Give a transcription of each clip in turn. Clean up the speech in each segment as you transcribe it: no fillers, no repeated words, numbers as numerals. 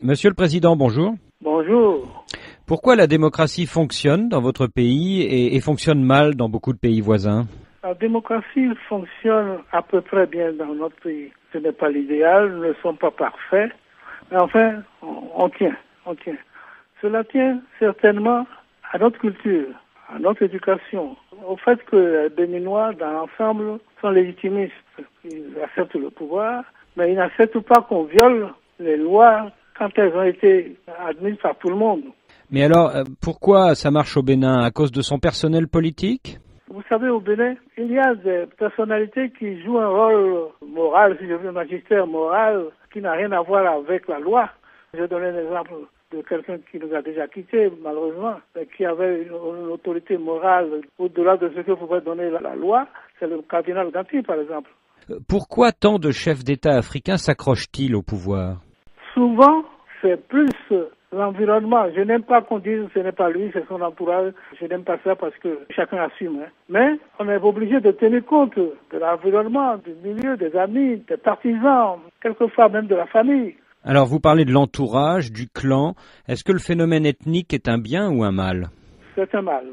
Monsieur le Président, bonjour. Bonjour. Pourquoi la démocratie fonctionne dans votre pays et fonctionne mal dans beaucoup de pays voisins? La démocratie fonctionne à peu près bien dans notre pays. Ce n'est pas l'idéal, nous ne sommes pas parfaits, mais enfin, on tient. Cela tient certainement à notre culture, à notre éducation, au fait que les Béninois, dans l'ensemble, sont légitimistes. Ils acceptent le pouvoir, mais ils n'acceptent pas qu'on viole les lois quand elles ont été admises par tout le monde. Mais alors, pourquoi ça marche au Bénin? À cause de son personnel politique? Vous savez, au Bénin, il y a des personnalités qui jouent un rôle moral, si je veux, magistère moral, qui n'a rien à voir avec la loi. Je vais donner un exemple de quelqu'un qui nous a déjà quittés, malheureusement, mais qui avait une autorité morale au-delà de ce que pouvait donner la loi. C'est le cardinal Ganti, par exemple. Pourquoi tant de chefs d'État africains s'accrochent-ils au pouvoir? Souvent, c'est plus l'environnement. Je n'aime pas qu'on dise ce n'est pas lui, c'est son entourage. Je n'aime pas ça parce que chacun assume. Mais on est obligé de tenir compte de l'environnement, du milieu, des amis, des partisans, quelquefois même de la famille. Alors vous parlez de l'entourage, du clan. Est-ce que le phénomène ethnique est un bien ou un mal? C'est un mal.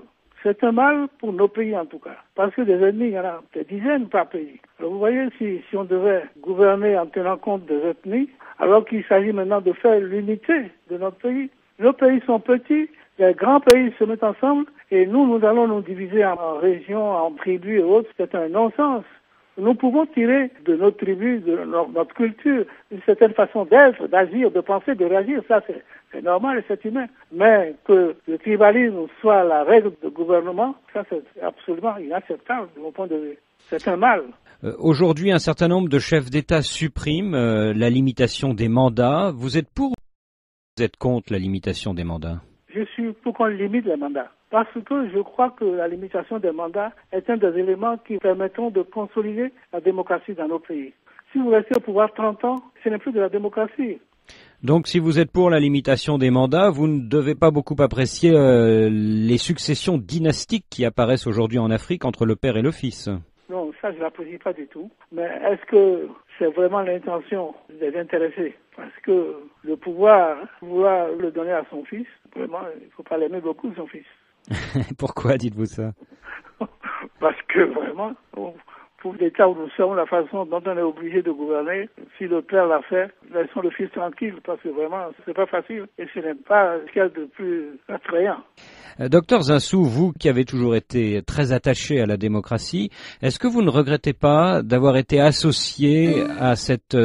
C'est un mal pour nos pays en tout cas. Parce que des ennemis, il y en a des dizaines par pays. Alors vous voyez, si on devait gouverner en tenant compte des ethnies, alors qu'il s'agit maintenant de faire l'unité de notre pays. Nos pays sont petits, les grands pays se mettent ensemble et nous allons nous diviser en régions, en tribus et autres. C'est un non-sens. Nous pouvons tirer de notre tribu, de notre culture, une certaine façon d'être, d'agir, de penser, de réagir. Ça, c'est normal et c'est humain. Mais que le tribalisme soit la règle de gouvernement, ça, c'est absolument inacceptable de mon point de vue. C'est un mal. Aujourd'hui, un certain nombre de chefs d'État suppriment la limitation des mandats. Vous êtes pour ou vous êtes contre la limitation des mandats? Je suis pour qu'on limite les mandats. Parce que je crois que la limitation des mandats est un des éléments qui permettront de consolider la démocratie dans nos pays. Si vous restez au pouvoir 30 ans, ce n'est plus de la démocratie. Donc si vous êtes pour la limitation des mandats, vous ne devez pas beaucoup apprécier les successions dynastiques qui apparaissent aujourd'hui en Afrique entre le père et le fils. Non, ça je l'apprécie pas du tout. Mais est-ce que c'est vraiment l'intention des intéressés? Parce que le pouvoir, vouloir le donner à son fils, vraiment, il ne faut pas l'aimer beaucoup, son fils. Pourquoi dites-vous ça? Parce que vraiment, pour l'État où nous sommes, la façon dont on est obligé de gouverner, si le père l'a fait, laissons le fils tranquille, parce que vraiment, c'est pas facile et ce n'est pas ce qu'il y a de plus attrayant. Docteur Zinsou, vous qui avez toujours été très attaché à la démocratie, est-ce que vous ne regrettez pas d'avoir été associé à cette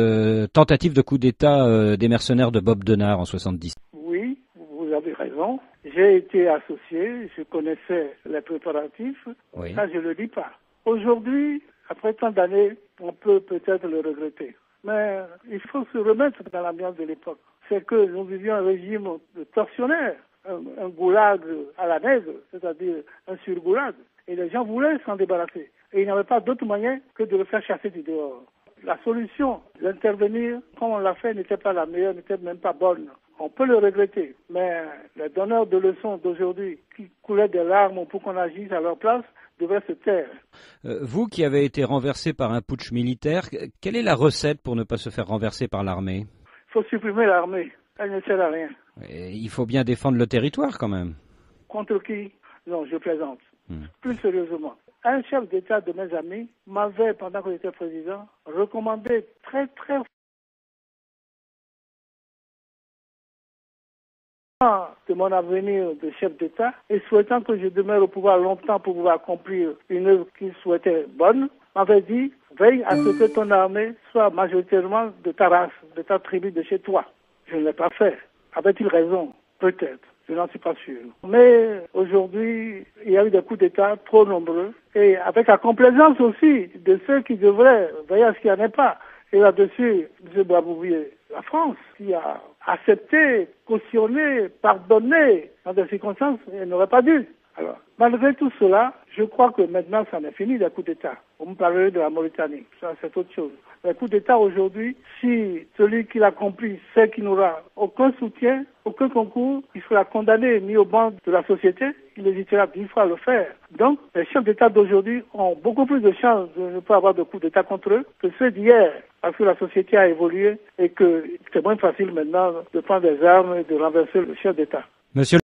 tentative de coup d'État des mercenaires de Bob Denard en 70? Oui, vous avez raison. J'ai été associé, je connaissais les préparatifs, Oui. Ça je le dis pas. Aujourd'hui, après tant d'années, on peut peut-être le regretter. Mais il faut se remettre dans l'ambiance de l'époque. C'est que nous vivions un régime de tortionnaire, un goulag à la nègre, c'est-à-dire un surgoulag. Et les gens voulaient s'en débarrasser. Et il n'y avait pas d'autre moyen que de le faire chasser du dehors. La solution d'intervenir, comme on l'a fait, n'était pas la meilleure, n'était même pas bonne. On peut le regretter, mais les donneurs de leçons d'aujourd'hui qui coulaient des larmes pour qu'on agisse à leur place devraient se taire. Vous qui avez été renversé par un putsch militaire, quelle est la recette pour ne pas se faire renverser par l'armée? Il faut supprimer l'armée, elle ne sert à rien. Et il faut bien défendre le territoire quand même. Contre qui? Non, je plaisante. Plus sérieusement. Un chef d'État de mes amis m'avait, pendant que j'étais président, recommandé très de mon avenir de chef d'État et souhaitant que je demeure au pouvoir longtemps pour pouvoir accomplir une œuvre qu'il souhaitait bonne, m'avait dit, veille à ce que ton armée soit majoritairement de ta race, de ta tribu, de chez toi. Je ne l'ai pas fait. Avait-il raison? Peut-être. Je n'en suis pas sûr. Mais aujourd'hui, il y a eu des coups d'État trop nombreux et avec la complaisance aussi de ceux qui devraient veiller à ce qu'il n'y en ait pas. Et là-dessus, M. Babouvier, la France, qui a accepté, cautionné, pardonné dans des circonstances, elle n'aurait pas dû. Alors, malgré tout cela, je crois que maintenant, ça en est fini les coups d'État. Vous me parlerez de la Mauritanie, ça c'est autre chose. Les coups d'État aujourd'hui, si celui qui l'accomplit sait qu'il n'aura aucun soutien, aucun concours, il sera condamné, mis au banc de la société, il hésitera 10 fois à le faire. Donc, les chefs d'État d'aujourd'hui ont beaucoup plus de chances de ne pas avoir de coups d'État contre eux que ceux d'hier. parce que la société a évolué et que c'est moins facile maintenant de prendre des armes et de renverser le chef d'État. Monsieur